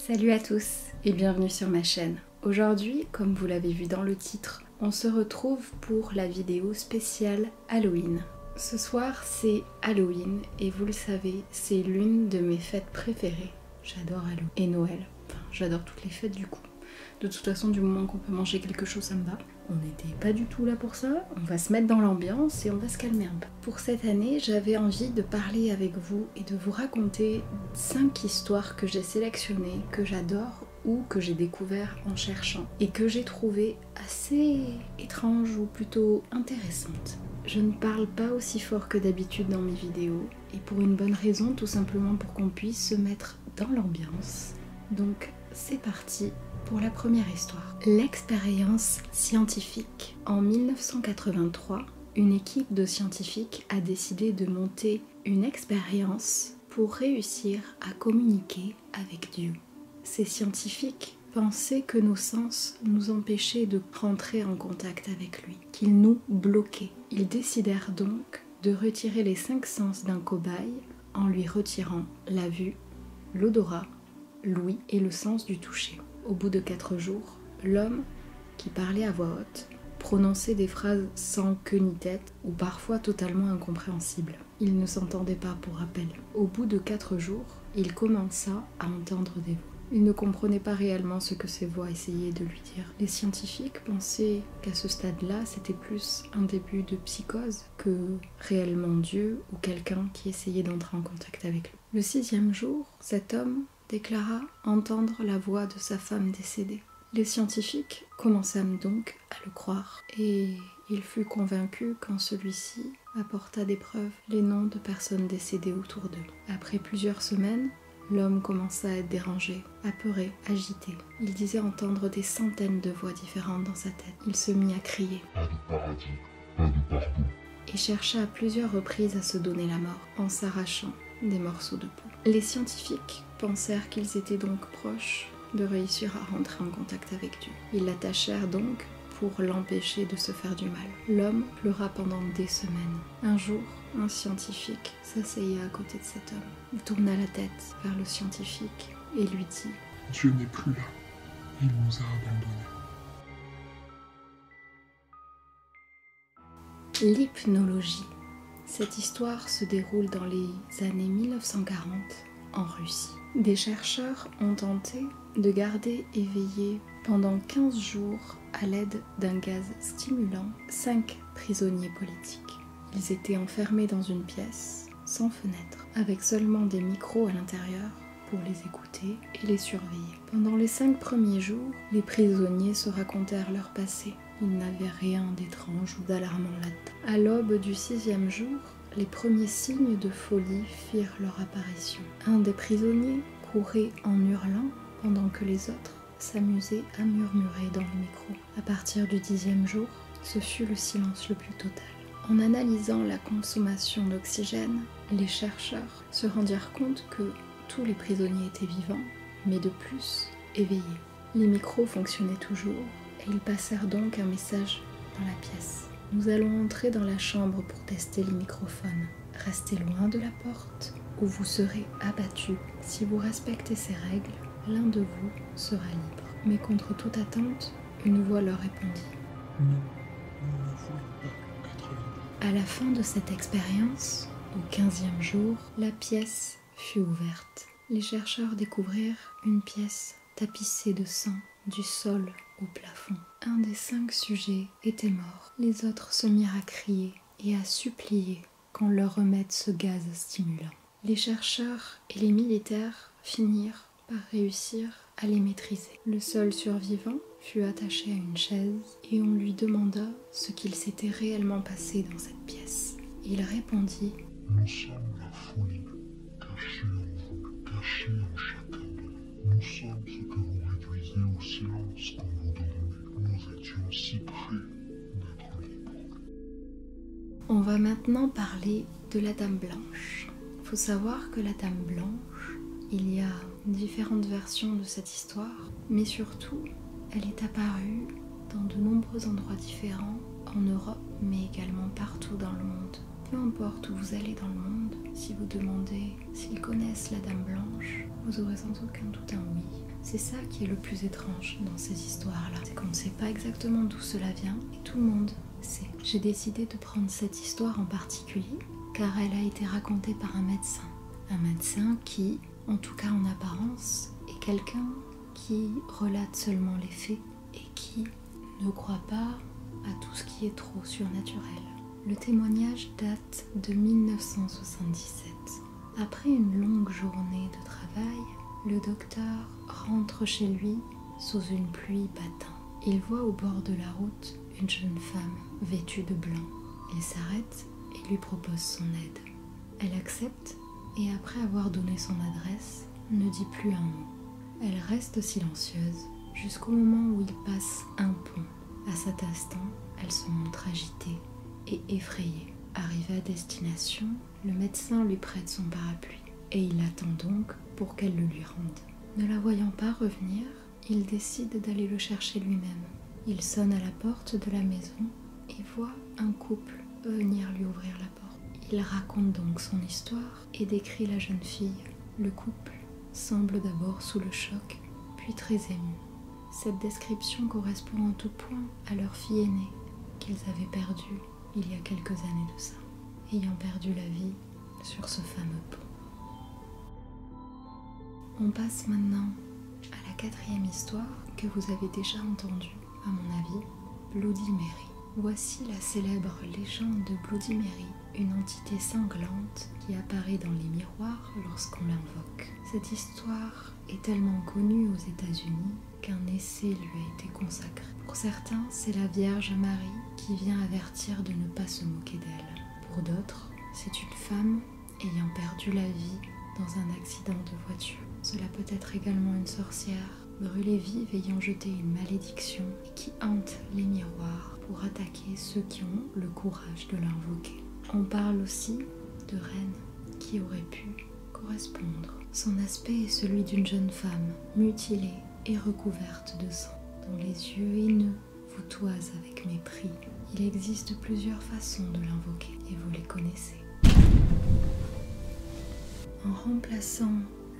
Salut à tous et bienvenue sur ma chaîne. Aujourd'hui, comme vous l'avez vu dans le titre, on se retrouve pour la vidéo spéciale Halloween. Ce soir c'est Halloween et vous le savez, c'est l'une de mes fêtes préférées. J'adore Halloween et Noël, enfin j'adore toutes les fêtes du coup. De toute façon, du moment qu'on peut manger quelque chose, ça me va. On n'était pas du tout là pour ça, on va se mettre dans l'ambiance et on va se calmer un peu. Pour cette année, j'avais envie de parler avec vous et de vous raconter 5 histoires que j'ai sélectionnées, que j'adore ou que j'ai découvert en cherchant et que j'ai trouvées assez étranges ou plutôt intéressantes. Je ne parle pas aussi fort que d'habitude dans mes vidéos et pour une bonne raison, tout simplement pour qu'on puisse se mettre dans l'ambiance. Donc c'est parti pour la première histoire. L'expérience scientifique. En 1983, une équipe de scientifiques a décidé de monter une expérience pour réussir à communiquer avec Dieu. Ces scientifiques pensaient que nos sens nous empêchaient de rentrer en contact avec lui, qu'ils nous bloquaient. Ils décidèrent donc de retirer les 5 sens d'un cobaye en lui retirant la vue, l'odorat, l'ouïe et le sens du toucher. Au bout de 4 jours, l'homme, qui parlait à voix haute, prononçait des phrases sans queue ni tête ou parfois totalement incompréhensibles. Il ne s'entendait pas pour rappel. Au bout de 4 jours, il commença à entendre des voix. Il ne comprenait pas réellement ce que ces voix essayaient de lui dire. Les scientifiques pensaient qu'à ce stade-là, c'était plus un début de psychose que réellement Dieu ou quelqu'un qui essayait d'entrer en contact avec lui. Le 6e jour, cet homme déclara entendre la voix de sa femme décédée. Les scientifiques commençâmes donc à le croire et il fut convaincu quand celui-ci apporta des preuves, les noms de personnes décédées autour d'eux. Après plusieurs semaines, l'homme commença à être dérangé, apeuré, agité. Il disait entendre des centaines de voix différentes dans sa tête. Il se mit à crier « Pas de paradis, pas de pardon » et chercha à plusieurs reprises à se donner la mort en s'arrachant des morceaux de peau. Les scientifiques pensèrent qu'ils étaient donc proches de réussir à rentrer en contact avec Dieu. Ils l'attachèrent donc pour l'empêcher de se faire du mal. L'homme pleura pendant des semaines. Un jour, un scientifique s'asseyait à côté de cet homme. Il tourna la tête vers le scientifique et lui dit « Dieu n'est plus là, il nous a abandonnés. » L'hypnologie. Cette histoire se déroule dans les années 1940 en Russie. Des chercheurs ont tenté de garder éveillés pendant 15 jours à l'aide d'un gaz stimulant 5 prisonniers politiques. Ils étaient enfermés dans une pièce sans fenêtre, avec seulement des micros à l'intérieur pour les écouter et les surveiller. Pendant les 5 premiers jours, les prisonniers se racontèrent leur passé. Il n'avait rien d'étrange ou d'alarmant là-dedans. À l'aube du 6e jour, les premiers signes de folie firent leur apparition. Un des prisonniers courait en hurlant pendant que les autres s'amusaient à murmurer dans le micro. À partir du 10e jour, ce fut le silence le plus total. En analysant la consommation d'oxygène, les chercheurs se rendirent compte que tous les prisonniers étaient vivants, mais de plus éveillés. Les micros fonctionnaient toujours et ils passèrent donc un message dans la pièce. Nous allons entrer dans la chambre pour tester les microphones. Restez loin de la porte ou vous serez abattus. Si vous respectez ces règles, l'un de vous sera libre. Mais contre toute attente, une voix leur répondit. Non, nous ne voulons pas être libres. À la fin de cette expérience, au 15e jour, la pièce fut ouverte. Les chercheurs découvrirent une pièce tapissée de sang, du sol au plafond. Un des 5 sujets était mort. Les autres se mirent à crier et à supplier qu'on leur remette ce gaz stimulant. Les chercheurs et les militaires finirent par réussir à les maîtriser. Le seul survivant fut attaché à une chaise et on lui demanda ce qu'il s'était réellement passé dans cette pièce. Il répondit « Nous sommes la folie, cachée en vous, cachée en chacun de nous. Nous sommes ce que vous réduisez au silence quand vous dormez. Nous étions si près d'être libres. » On va maintenant parler de la Dame Blanche. Il faut savoir que la Dame Blanche, il y a différentes versions de cette histoire, mais surtout, elle est apparue dans de nombreux endroits différents, en Europe, mais également partout dans le monde. Peu importe où vous allez dans le monde, si vous demandez s'ils connaissent la Dame Blanche, vous aurez sans aucun doute un oui. C'est ça qui est le plus étrange dans ces histoires-là, c'est qu'on ne sait pas exactement d'où cela vient et tout le monde sait. J'ai décidé de prendre cette histoire en particulier car elle a été racontée par un médecin qui, en tout cas en apparence, est quelqu'un qui relate seulement les faits et qui ne croit pas à tout ce qui est trop surnaturel. Le témoignage date de 1977. Après une longue journée de travail, le docteur rentre chez lui sous une pluie battante. Il voit au bord de la route une jeune femme vêtue de blanc. Il s'arrête et lui propose son aide. Elle accepte et après avoir donné son adresse, ne dit plus un mot. Elle reste silencieuse jusqu'au moment où il passe un pont. À cet instant, elle se montre agitée et effrayée. Arrivé à destination, le médecin lui prête son parapluie et il attend donc pour qu'elle le lui rende. Ne la voyant pas revenir, il décide d'aller le chercher lui-même. Il sonne à la porte de la maison et voit un couple venir lui ouvrir la porte. Il raconte donc son histoire et décrit la jeune fille. Le couple semble d'abord sous le choc, puis très ému. Cette description correspond en tout point à leur fille aînée qu'ils avaient perdue il y a quelques années de ça, ayant perdu la vie sur ce fameux pont. On passe maintenant à la quatrième histoire que vous avez déjà entendue, à mon avis, Bloody Mary. Voici la célèbre légende de Bloody Mary, une entité sanglante qui apparaît dans les miroirs lorsqu'on l'invoque. Cette histoire est tellement connue aux États-Unis qu'un essai lui a été consacré. Pour certains, c'est la Vierge Marie qui vient avertir de ne pas se moquer d'elle. Pour d'autres, c'est une femme ayant perdu la vie dans un accident de voiture. Cela peut être également une sorcière, brûlée vive ayant jeté une malédiction et qui hante les miroirs pour attaquer ceux qui ont le courage de l'invoquer. On parle aussi de reine qui aurait pu correspondre. Son aspect est celui d'une jeune femme mutilée et recouverte de sang, dont les yeux haineux vous toisent avec mépris. Il existe plusieurs façons de l'invoquer et vous les connaissez. En remplaçant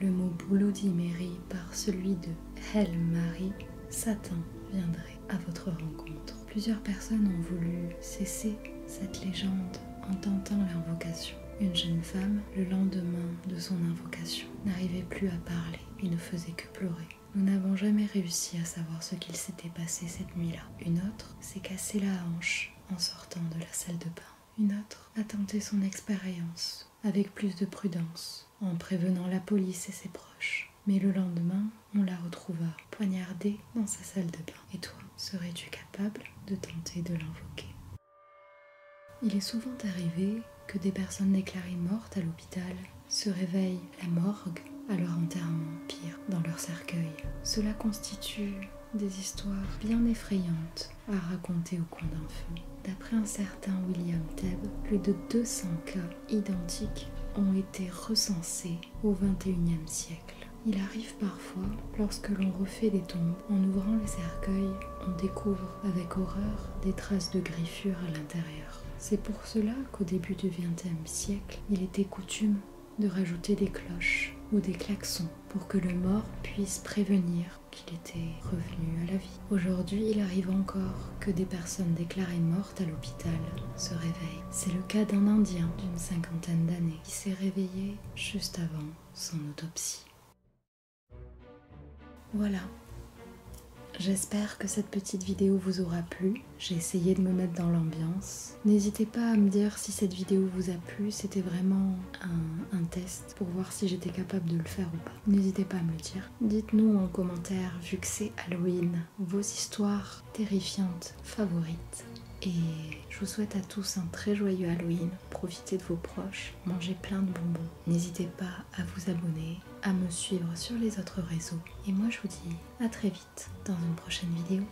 le mot Bloody Mary par celui de Hail Mary, Satan viendrait à votre rencontre. Plusieurs personnes ont voulu cesser cette légende en tentant l'invocation. Une jeune femme, le lendemain de son invocation, n'arrivait plus à parler et ne faisait que pleurer. Nous n'avons jamais réussi à savoir ce qu'il s'était passé cette nuit-là. Une autre s'est cassé la hanche en sortant de la salle de bain. Une autre a tenté son expérience avec plus de prudence, en prévenant la police et ses proches. Mais le lendemain, on la retrouva poignardée dans sa salle de bain. Et toi, serais-tu capable de tenter de l'invoquer? Il est souvent arrivé que des personnes déclarées mortes à l'hôpital se réveillent à la morgue, à leur enterrement, pire, dans leur cercueil. Cela constitue des histoires bien effrayantes à raconter au coin d'un feu. D'après un certain William Tebb, plus de 200 cas identiques ont été recensés au XXIe siècle. Il arrive parfois, lorsque l'on refait des tombes, en ouvrant les cercueils, on découvre avec horreur des traces de griffures à l'intérieur. C'est pour cela qu'au début du XXe siècle, il était coutume de rajouter des cloches ou des klaxons pour que le mort puisse prévenir qu'il était revenu à la vie. Aujourd'hui, il arrive encore que des personnes déclarées mortes à l'hôpital se réveillent. C'est le cas d'un Indien d'une 50aine d'années qui s'est réveillé juste avant son autopsie. Voilà. J'espère que cette petite vidéo vous aura plu. J'ai essayé de me mettre dans l'ambiance. N'hésitez pas à me dire si cette vidéo vous a plu. C'était vraiment un test pour voir si j'étais capable de le faire ou pas. N'hésitez pas à me le dire. Dites-nous en commentaire, vu que c'est Halloween, vos histoires terrifiantes favorites. Et je vous souhaite à tous un très joyeux Halloween. Profitez de vos proches, mangez plein de bonbons. N'hésitez pas à vous abonner, à me suivre sur les autres réseaux. Et moi je vous dis à très vite dans une prochaine vidéo.